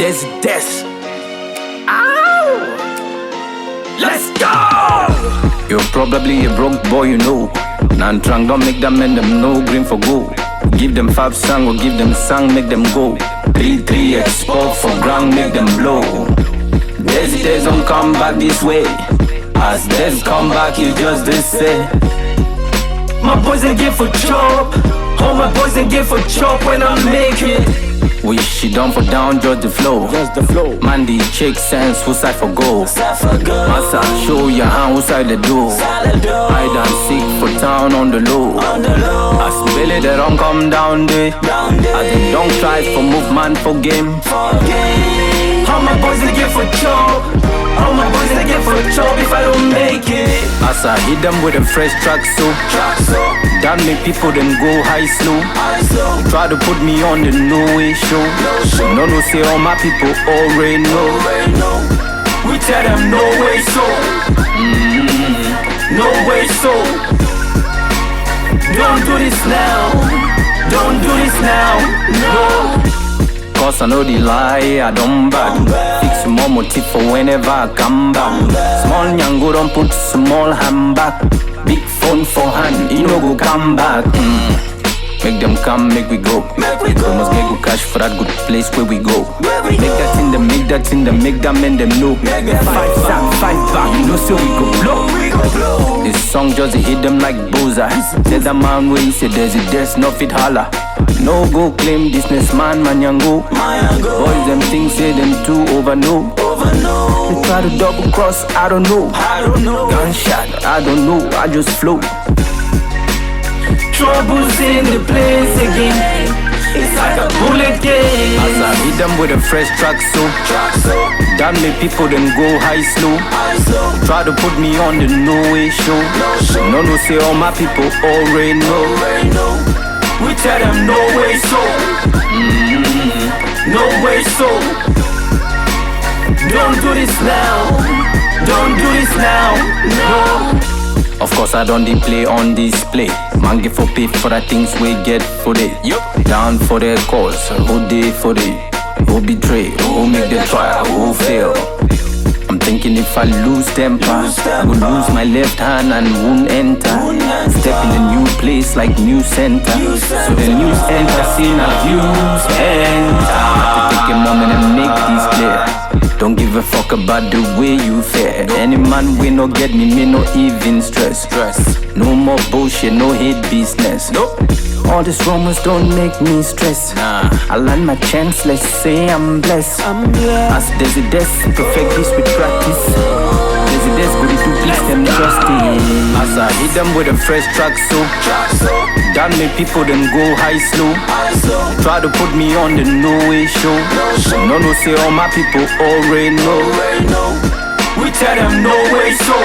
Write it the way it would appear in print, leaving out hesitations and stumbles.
Desi Des. Ow! Let's go! You're probably a broke boy, you know. Nantrang don't make them and them no green for gold. Give them 5 song or give them song, make them go. 3-3 export for ground, make them blow. Desi Des don't come back this way. As Des come back, you just this say. My boys they get for chop. All my boys they get for chop when I make it. Wish she done for down, just the flow. Mandy check sense, who side for goal? Massa show your hand, who side the door? Hide and seek for town on the low. As Billy they don't come down there. As they don't try for movement for game. All my boys they get for chop. All my boys they get for chop if I don't make it. As I hit them with a fresh track so that make people then go high slow. Try to put me on the no way show. No say all my people already know. We tell them no way so. No way so. Don't do this now. Don't do this now. No. Cause I know the lie, I don't bad. Fix more motive for whenever I come back. Small nyango don't put small hand back. Big phone for hand, you know go come back. Make them come, make we go. We must get good cash for that good place where we go. Make that in them, make that in them, make them and them know. 5 sack, 5 back, you know so we go blow. This song just hit them like bullseye. Tell the man where he said there's no fit holla. No go claim businessman man yango. Boys them things say them too over no. They try to double cross, I don't know. Gunshot, I don't know, I just flow. Troubles in the place again. It's like a bullet game. As I hit them with a fresh track so that make people then go high slow. Try to put me on the no way show. No say all my people already know. We tell them no way so. No way so. Don't do this now. Don't do this now. No. Of course I don't play on display. Man get for pay for the things we get for day. Down for their cause, who day for day. Who betray, who make the trial, who fail. I'm thinking if I lose temper, I would lose my left hand and won't enter. Step in a new place like new center. So the news enter, scene of views enter. Take a moment and make these clear. Don't give a fuck about the way you fare. Any man will not get me no even stress. No more bullshit, no hate business. All these rumors don't make me stress. I land my chance, let's say I'm blessed. As Desi Des, perfect this with practice. Desi Des, go to please them justice. As I hit them with a fresh track so that make people then go high slow. Try to put me on the no way show. No say all my people already know. We tell them no way so.